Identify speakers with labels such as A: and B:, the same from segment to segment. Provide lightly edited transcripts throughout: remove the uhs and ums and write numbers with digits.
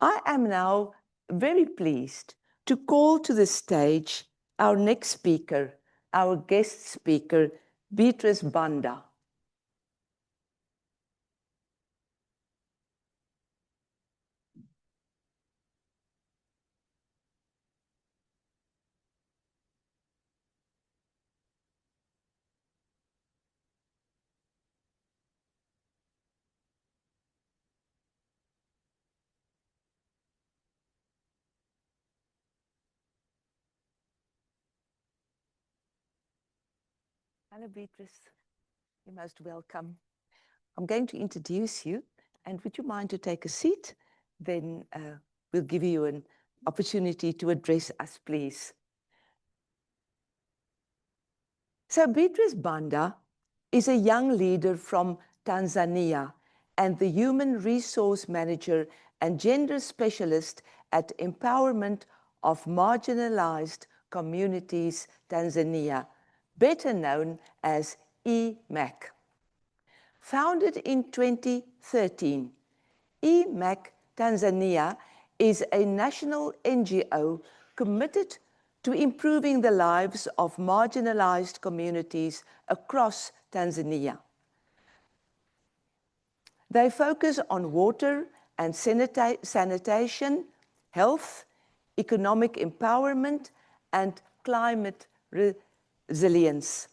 A: I am now very pleased to call to the stage our next speaker, our guest speaker, Beatrice Banda. Hello, Beatrice. You're most welcome. I'm going to introduce you, and would you mind to take a seat? Then we'll give you an opportunity to address us, please. So Beatrice Banda is a young leader from Tanzania and the Human Resource Manager and Gender Specialist at Empowerment of Marginalized Communities Tanzania, better known as E-MAC. Founded in 2013, E-MAC Tanzania is a national NGO committed to improving the lives of marginalized communities across Tanzania. They focus on water and sanitation, health, economic empowerment, and climate resilience,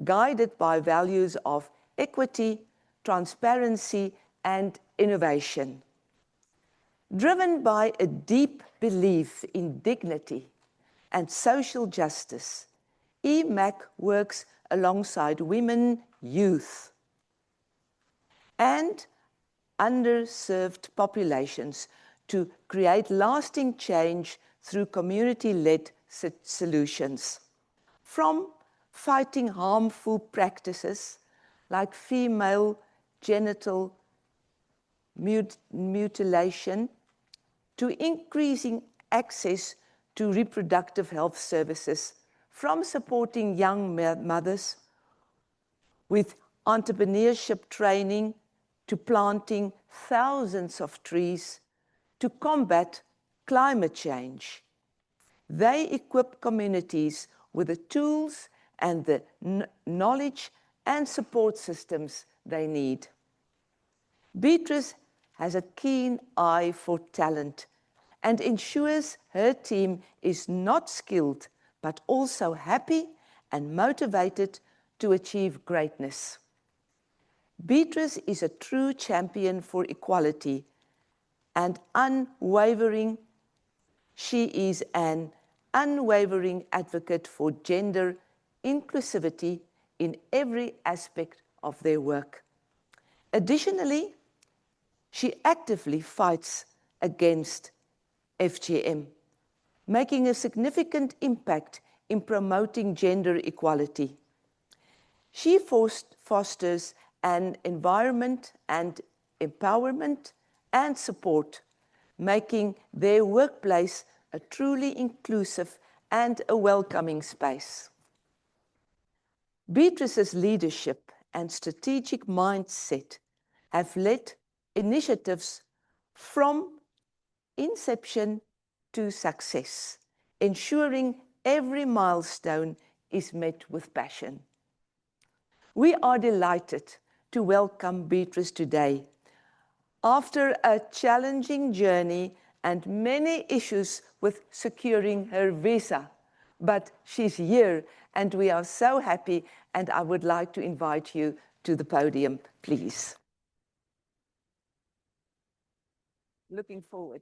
A: guided by values of equity, transparency, and innovation. Driven by a deep belief in dignity and social justice, E-MAC works alongside women, youth, and underserved populations to create lasting change through community-led solutions. From fighting harmful practices like female genital mutilation to increasing access to reproductive health services, from supporting young mothers with entrepreneurship training to planting thousands of trees to combat climate change. They equip communities with the tools and the knowledge and support systems they need. Beatrice has a keen eye for talent and ensures her team is not skilled, but also happy and motivated to achieve greatness. Beatrice is a true champion for equality and she is an unwavering advocate for gender inclusivity in every aspect of their work. Additionally, she actively fights against FGM, making a significant impact in promoting gender equality. She fosters an environment and empowerment and support, making their workplace a truly inclusive and a welcoming space. Beatrice's leadership and strategic mindset have led initiatives from inception to success, ensuring every milestone is met with passion. We are delighted to welcome Beatrice today. After a challenging journey and many issues with securing her visa, but she's here and we are so happy, and I would like to invite you to the podium, please. Looking forward.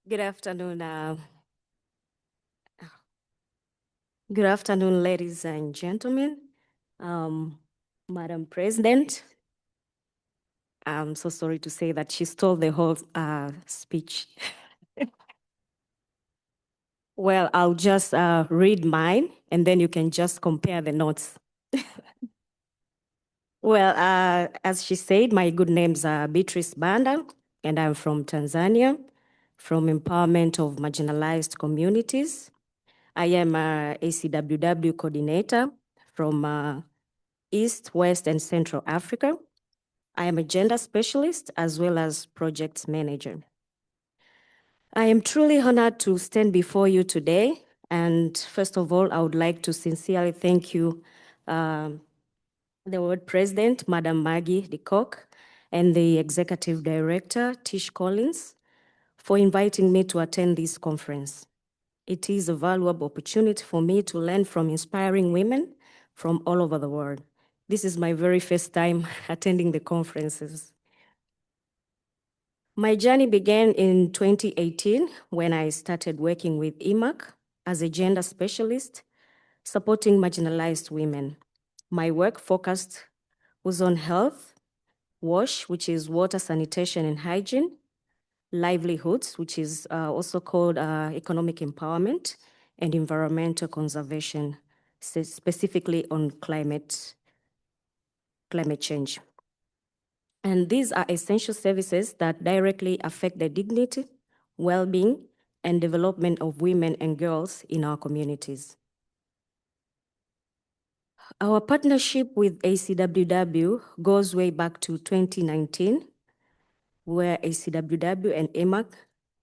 B: Good afternoon. Good afternoon, ladies and gentlemen. Madam President, I'm so sorry to say that she stole the whole speech. Well, I'll just read mine, and then you can just compare the notes. Well, as she said, my good name's Beatrice Banda, and I'm from Tanzania, from Empowerment of Marginalized Communities. I am a ACWW coordinator from East, West, and Central Africa. I am a gender specialist as well as project manager. I am truly honored to stand before you today. And first of all, I would like to sincerely thank you, the World President, Madam Maggie de Kock, and the Executive Director, Tish Collins, for inviting me to attend this conference. It is a valuable opportunity for me to learn from inspiring women from all over the world. This is my very first time attending the conferences. My journey began in 2018 when I started working with E-MAC as a gender specialist, supporting marginalized women. My work was on health, WASH, which is water, sanitation, and hygiene, livelihoods, which is also called economic empowerment, and environmental conservation, specifically on climate change. And these are essential services that directly affect the dignity, well-being, and development of women and girls in our communities. Our partnership with ACWW goes way back to 2019, where ACWW and E-MAC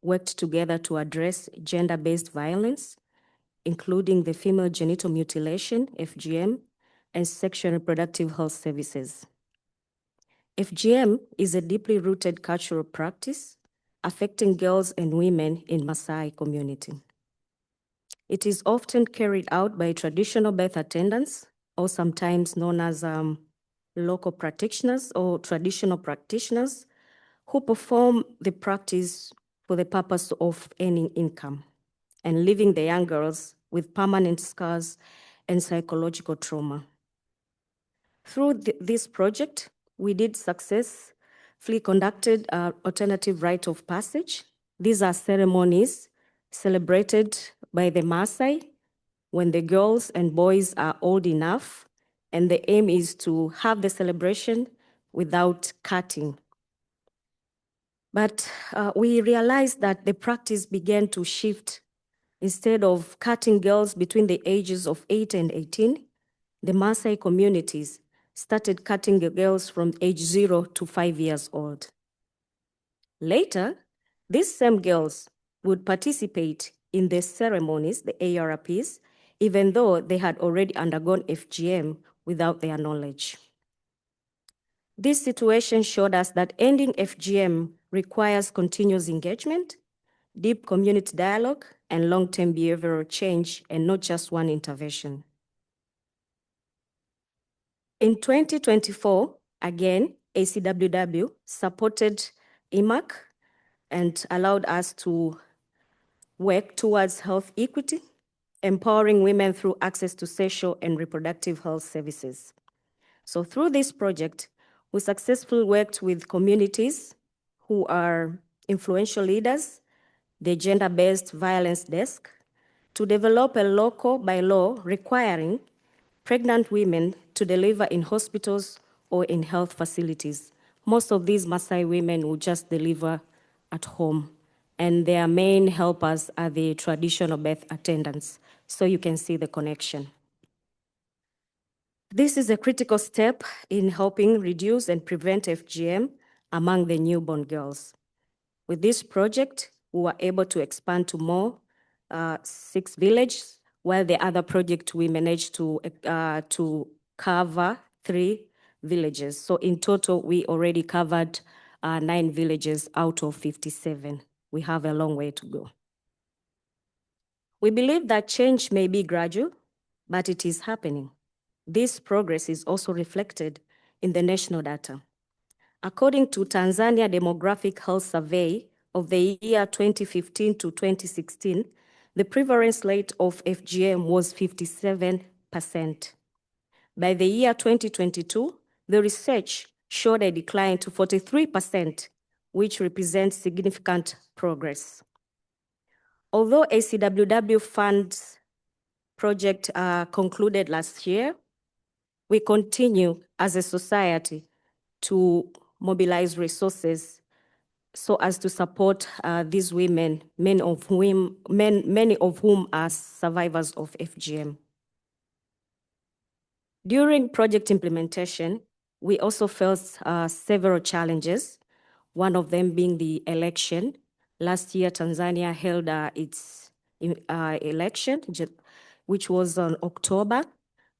B: worked together to address gender-based violence, including the female genital mutilation, FGM, and sexual and reproductive health services. FGM is a deeply rooted cultural practice affecting girls and women in Maasai community. It is often carried out by traditional birth attendants, or sometimes known as local practitioners or traditional practitioners, who perform the practice for the purpose of earning income and leaving the young girls with permanent scars and psychological trauma. Through this project, we did successfully conducted alternative rite of passage. These are ceremonies celebrated by the Maasai when the girls and boys are old enough, and the aim is to have the celebration without cutting. But we realized that the practice began to shift. Instead of cutting girls between the ages of 8 and 18, the Maasai communities started cutting the girls from age 0 to 5 years old. Later, these same girls would participate in the ceremonies, the ARPs, even though they had already undergone FGM without their knowledge. This situation showed us that ending FGM requires continuous engagement, deep community dialogue, and long-term behavioral change, and not just one intervention. In 2024, again, ACWW supported E-MAC and allowed us to work towards health equity, empowering women through access to sexual and reproductive health services. So through this project, we successfully worked with communities who are influential leaders, the Gender-Based Violence Desk, to develop a local bylaw requiring pregnant women to deliver in hospitals or in health facilities. Most of these Maasai women will just deliver at home, and their main helpers are the traditional birth attendants. So you can see the connection. This is a critical step in helping reduce and prevent FGM among the newborn girls. With this project, we were able to expand to more 6 villages, while the other project we managed to cover 3 villages. So in total, we already covered 9 villages out of 57. We have a long way to go. We believe that change may be gradual, but it is happening. This progress is also reflected in the national data. According to Tanzania Demographic Health Survey of the year 2015 to 2016, the prevalence rate of FGM was 57%. By the year 2022, the research showed a decline to 43%, which represents significant progress. Although ACWW funds project concluded last year, we continue as a society to mobilize resources so as to support these women, many of whom are survivors of FGM. During project implementation, we also faced several challenges, one of them being the election. Last year, Tanzania held its election, which was on October,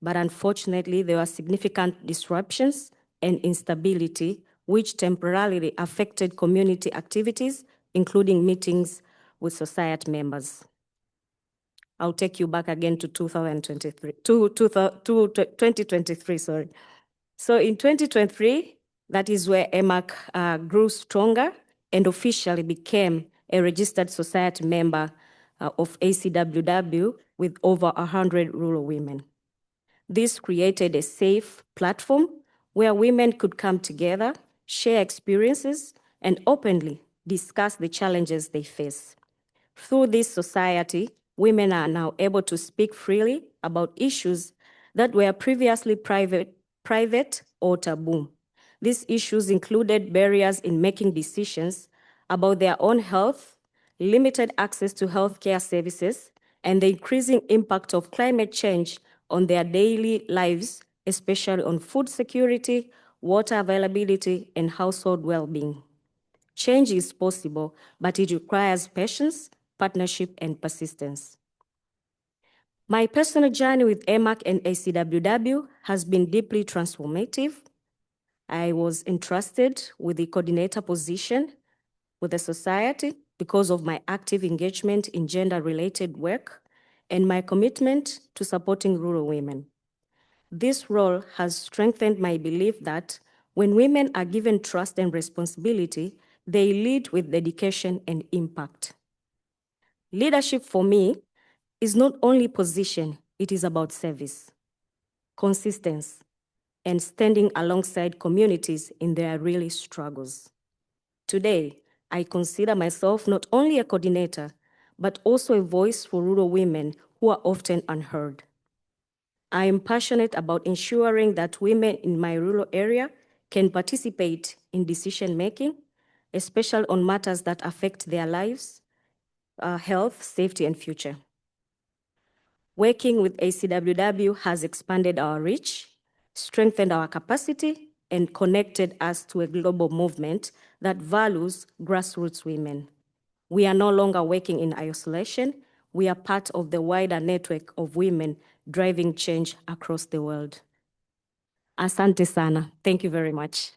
B: but unfortunately, there were significant disruptions and instability, which temporarily affected community activities, including meetings with society members. I'll take you back again to 2023, sorry. So in 2023, that is where E-MAC grew stronger and officially became a registered society member of ACWW with over 100 rural women. This created a safe platform where women could come together, share experiences, and openly discuss the challenges they face. Through this society, women are now able to speak freely about issues that were previously private or taboo. These issues included barriers in making decisions about their own health, limited access to healthcare services, and the increasing impact of climate change on their daily lives, especially on food security, water availability, and household well-being. Change is possible, but it requires patience, partnership, and persistence. My personal journey with E-MAC and ACWW has been deeply transformative. I was entrusted with the coordinator position with the society because of my active engagement in gender-related work and my commitment to supporting rural women. This role has strengthened my belief that when women are given trust and responsibility, they lead with dedication and impact. Leadership for me is not only position, it is about service, consistency, and standing alongside communities in their real struggles. Today, I consider myself not only a coordinator, but also a voice for rural women who are often unheard. I am passionate about ensuring that women in my rural area can participate in decision-making, especially on matters that affect their lives, health, safety, and future. Working with ACWW has expanded our reach, strengthened our capacity, and connected us to a global movement that values grassroots women. We are no longer working in isolation. We are part of the wider network of women driving change across the world. Asante sana. Thank you very much.